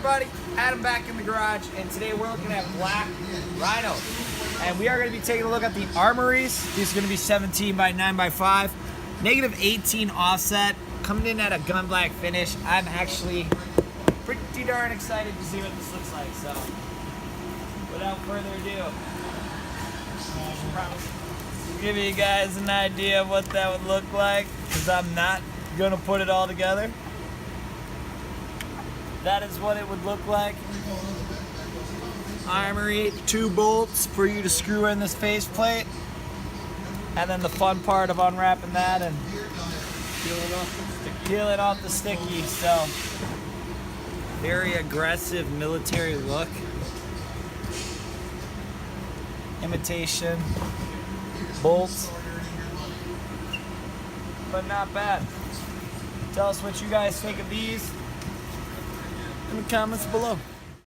everybody, Adam back in the garage, and today we're looking at black Rhinos. And we are going to be taking a look at the Armories. These are going to be 17 by 9x5, negative 18 offset, coming in at a gun black finish. I'm actually pretty darn excited to see what this looks like, so without further ado, I'll give you guys an idea of what that would look like, because I'm not going to put it all together. That is what it would look like. Armory, 2 bolts for you to screw in this faceplate. And then the fun part of unwrapping that and peeling off the sticky. So, very aggressive military look. Imitation bolts. But not bad. Tell us what you guys think of these in the comments below.